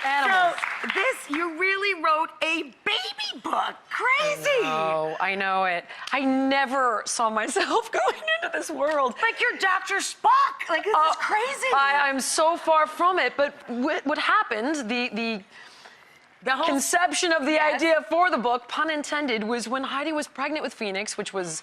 Animals. So you really wrote a baby book. Crazy. Oh, I know it. I never saw myself going into this world. Like you're Dr. Spock. Like this is crazy. I'm so far from it. But what happened, the whole conception of the idea for the book, pun intended, was when Heidi was pregnant with Phoenix, which was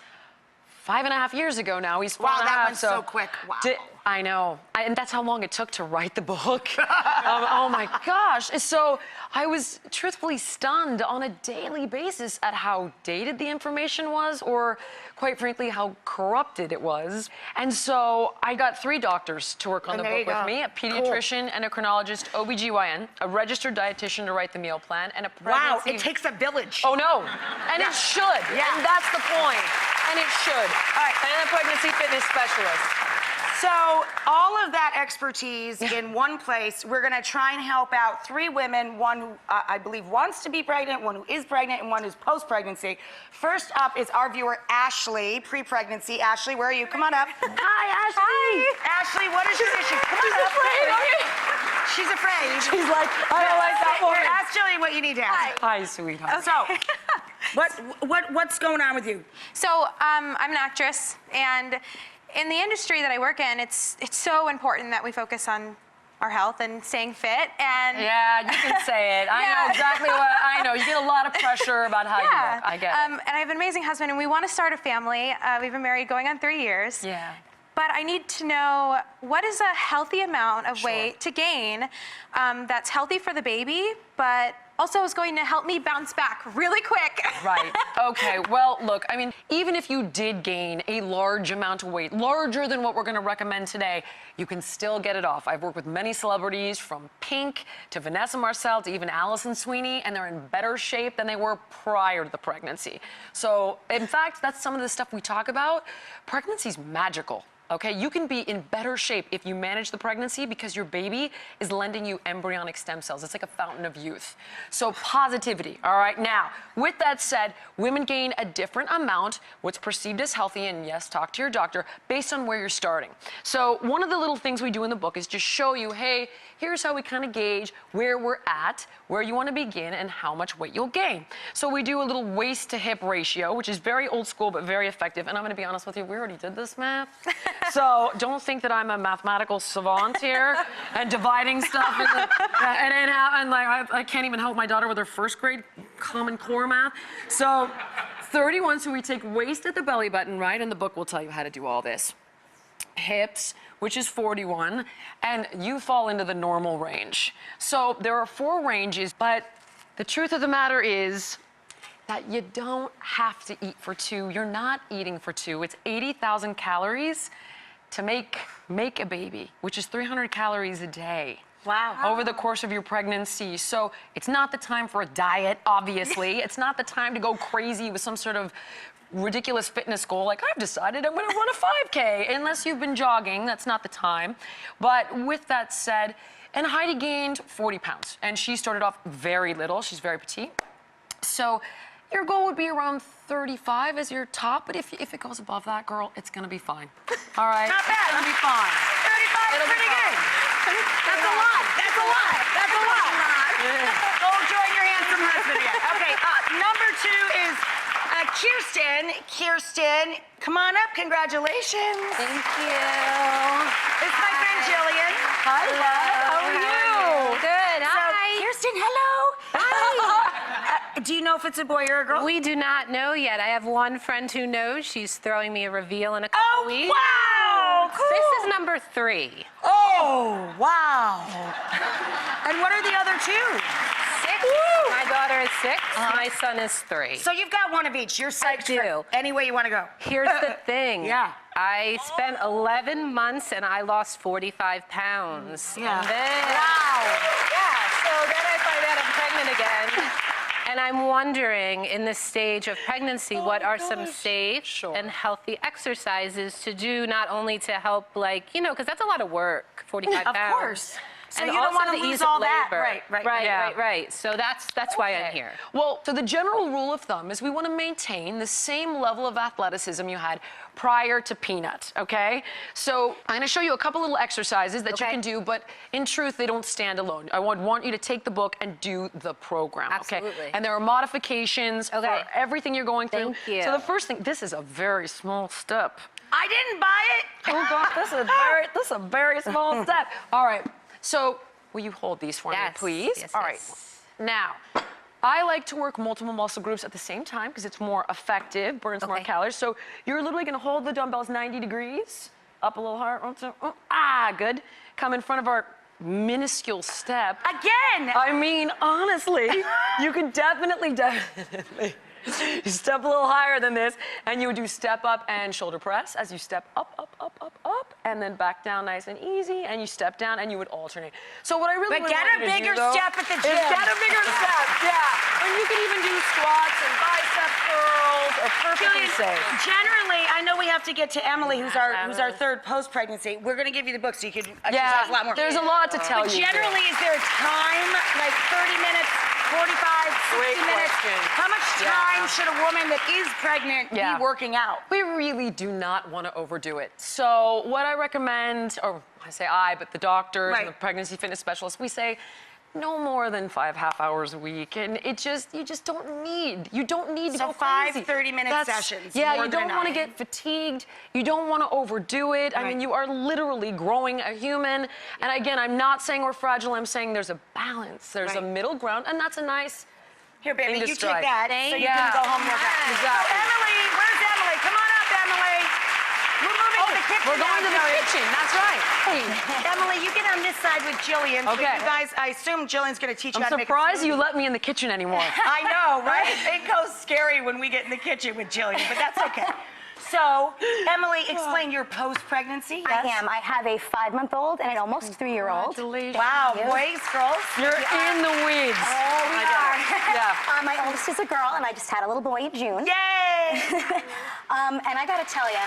5.5 years ago now. He's 4.5. Wow, that went so quick. Wow. I know. And that's how long it took to write the book. Oh my gosh. So I was truthfully stunned on a daily basis at how dated the information was, or quite frankly, how corrupted it was. And so I got 3 doctors to work on the book with me, a pediatrician, endocrinologist, OBGYN, a registered dietitian to write the meal plan, and a pregnancy... Wow, it takes a village. Oh no, and it should, and that's the point, and it should. All right. And a pregnancy fitness specialist. So all of that expertise in one place, we're gonna try and help out 3 women, one who I believe wants to be pregnant, one who is pregnant, and one who's post-pregnancy. First up is our viewer, Ashley, pre-pregnancy. Ashley, where are you? Come on up. Hi, Ashley. Hi. Ashley, what is your issue? Come on up. She's afraid. She's like, I don't like that woman. Ask Jillian what you need to ask. Hi, sweetheart. So, what's going on with you? So, I'm an actress, and in the industry that I work in, it's so important that we focus on our health and staying fit. And yeah, you can say it. I know exactly what I know. You get a lot of pressure about how you look. I get it. And I have an amazing husband, and we want to start a family. We've been married going on 3 years. Yeah. But I need to know, what is a healthy amount of weight to gain that's healthy for the baby, but also is going to help me bounce back really quick. Right. Okay. Well, look, I mean, even if you did gain a large amount of weight, larger than what we're going to recommend today, you can still get it off. I've worked with many celebrities, from Pink to Vanessa Marcel to even Allison Sweeney, and they're in better shape than they were prior to the pregnancy. So, in fact, that's some of the stuff we talk about. Pregnancy's magical. Okay, you can be in better shape if you manage the pregnancy, because your baby is lending you embryonic stem cells. It's like a fountain of youth. So positivity, all right? Now, with that said, women gain a different amount, what's perceived as healthy, and yes, talk to your doctor, based on where you're starting. So one of the little things we do in the book is just show you, hey, here's how we kind of gauge where we're at, where you want to begin, and how much weight you'll gain. So we do a little waist to hip ratio, which is very old school, but very effective. And I'm going to be honest with you, we already did this math. So don't think that I'm a mathematical savant here and dividing stuff and like I can't even help my daughter with her first grade Common Core math. So 31, so we take waist at the belly button, right? And the book will tell you how to do all this. Hips, which is 41, and you fall into the normal range. So there are 4 ranges, but the truth of the matter is that you don't have to eat for 2. You're not eating for 2. It's 80,000 calories to make a baby, which is 300 calories a day. Wow. Over the course of your pregnancy. So it's not the time for a diet, obviously. It's not the time to go crazy with some sort of ridiculous fitness goal, like I've decided I'm gonna run a 5K. Unless you've been jogging, that's not the time. But with that said, and Heidi gained 40 pounds, and she started off very little. She's very petite. So your goal would be around 35 as your top, but if it goes above that, girl, it's gonna be fine. All right? Not bad. It's gonna be fine. 35 is pretty good. That's a lot. That's a lot. That's a lot. Go join your handsome husband again. Okay, number 2 is Kirsten. Kirsten, come on up. Congratulations. Thank you. It's my friend Jillian. Hi, love. How are you? Good. Hi. Kirsten, hello. Hi. Do you know if it's a boy or a girl? We do not know yet. I have one friend who knows. She's throwing me a reveal in a couple weeks. Wow! Cool. This is number 3. Oh, wow. And what are the other 2? 6. My daughter is 6. My son is 3. So you've got one of each. You're psyched for any way you want to go. Here's the thing. Yeah. I spent 11 months and I lost 45 pounds. Yeah. And then, Wow. yeah, so then I find out I'm pregnant again. And I'm wondering, in this stage of pregnancy, what are some safe and healthy exercises to do, not only to help, like, you know, because that's a lot of work, 45 pounds. Of course. So and you don't also wanna the lose ease of all that. labor. Right. Yeah. Right. So that's why I'm here. Well, so the general rule of thumb is we want to maintain the same level of athleticism you had prior to Peanut, okay? So I'm going to show you a couple little exercises that you Okay. can do, but in truth, they don't stand alone. I want you to take the book and do the program, okay? Absolutely. And there are modifications Okay. for everything you're going through. Thank you. So the first thing, this is a very small step. I didn't buy it. Oh God, this is a very small step. All right, so will you hold these for me, Yes, please? yes, All right, yes. now, I like to work multiple muscle groups at the same time because it's more effective, burns more Okay. calories. So you're literally gonna hold the dumbbells 90 degrees, up a little higher, good. Come in front of our minuscule step. Again. I mean, honestly, you can definitely. You step a little higher than this, and you would do step up and shoulder press as you step up, and then back down nice and easy, and you step down, and you would alternate. So what I really But would get want a you to bigger do, though, step at the is gym. get a bigger step, yeah. And you can even do squats and bicep curls, or perfectly Jillian, safe. generally, I know we have to get to Emily, who's our third post-pregnancy. We're gonna give you the book so you can exercise a lot more. There's a lot to tell But you. generally, is there a time, like 30 minutes, 45, 60 Great minutes? question. How much Yeah. time should a woman that is pregnant Yeah. be working out? We really do not want to overdo it. So what I recommend, or I say I, but the doctors and the Right. pregnancy fitness specialists, we say no more than 5 half-hours a week. And you just don't need to So go 5 crazy. 30-minute sessions, Yeah, more you than don't want to enough. get fatigued. You don't want to overdo it. I Right. mean, you are literally growing a human. And again, I'm not saying we're fragile. I'm saying there's a balance. There's a Right. middle ground, and that's a nice. Here, baby, Thing to you strike. take that so you can go home and work out. Exactly. So Emily, where's Emily? Come on up, Emily. We're moving to the kitchen. We're going to now, the Jillian. kitchen. That's right. Hey. Emily, you get on this side with Jillian. So Okay. you guys, I assume Jillian's going to teach you I'm how to make a surprised you smoothie. let me in the kitchen anymore. I know, right? It goes scary when we get in the kitchen with Jillian, but that's okay. So, Emily, explain your post-pregnancy. I am. I have a 5-month-old and an almost 3-year-old. Congratulations. Wow, boys, girls. You're in the weeds. Oh, we I get are. it. Yeah. My oldest is a girl, and I just had a little boy in June. Yay! And I gotta tell you,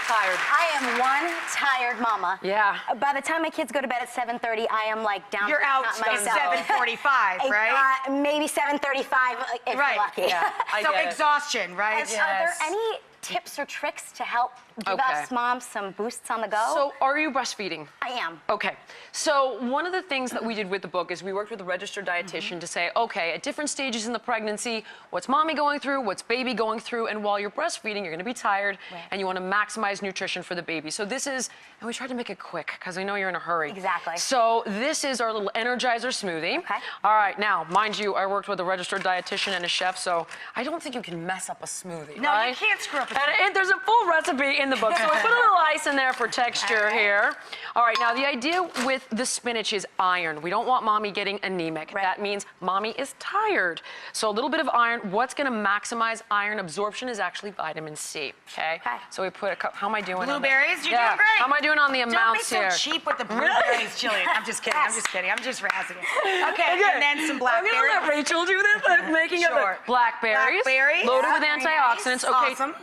Tired. I am one tired mama. Yeah. By the time my kids go to bed at 7:30, I am like down. You're to out not at myself. 7:45, right? Maybe 7:35 if Right. you're lucky. Yeah. I So get it. exhaustion, right? Are there Yes. any tips or tricks to help give Okay. us moms some boosts on the go? So, are you breastfeeding? I am. Okay. So, one of the things that we did with the book is we worked with a registered dietitian to say, okay, at different stages in the pregnancy, what's mommy going through, what's baby going through, and while you're breastfeeding, you're going to be tired, and you want to maximize nutrition for the baby. So, this is, and we tried to make it quick because we know you're in a hurry. Exactly. So, this is our little Energizer smoothie. Okay. All right. Now, mind you, I worked with a registered dietitian and a chef, so I don't think you can mess up a smoothie. No, right? you can't screw up a And there's a full recipe in the book, so I put a little ice in there for texture here. All right, now the idea with the spinach is iron. We don't want mommy getting anemic. Right. That means mommy is tired. So a little bit of iron. What's going to maximize iron absorption is actually vitamin C. Okay. Okay. So we put a cup. How am I doing? Blueberries? On You're doing great. How am I doing on the Don't be amounts so here? cheap with the blueberries, Jillian. I'm just kidding. I'm just kidding. I'm just razzing it. Okay, and then some I'm blackberries. going to let Rachel do this. I'm making Sure. it blackberries. Blackberries. Loaded with Yeah, very antioxidants. nice. Okay. Awesome.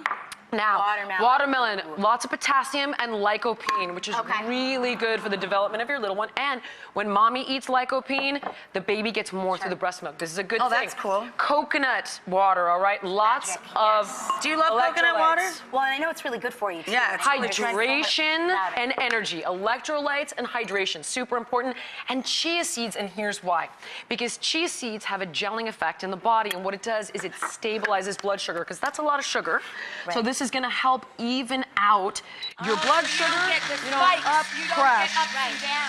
Now, Watermelon. lots of potassium and lycopene, which is Okay. really good for the development of your little one. And when mommy eats lycopene, the baby gets more through the breast milk. This is a good thing. Oh, that's cool. Coconut water, all right? Lots of Do you love coconut water? electrolytes. Well, and I know it's really good for you too. Yeah, it's really good. Hydration About it. and energy. Electrolytes and hydration, super important. And chia seeds, and here's why. Because chia seeds have a gelling effect in the body, and what it does is it stabilizes blood sugar, because that's a lot of sugar. So this is gonna help even out your blood sugar. You don't up crash.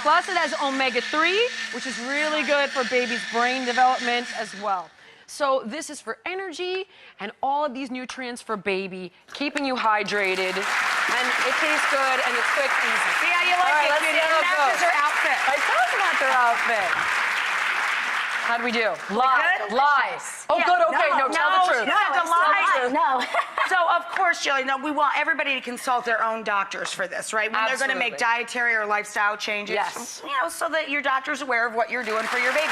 Plus it has omega-3, which is really good for baby's brain development as well. So this is for energy and all of these nutrients for baby, keeping you hydrated, and it tastes good and it's quick, easy. See how you All like right, it, let's see Judy. how It it matches goes. her outfit. I talked about their outfit. How'd we do? Lie. good? Lies. Oh, Yeah. good, okay, No, no, tell the truth. no, it's the lie. No. So, of course, Jillian, no, we want everybody to consult their own doctors for this, right? When they're going to make Absolutely. dietary or lifestyle changes. Yes. You know, so that your doctor's aware of what you're doing for your baby.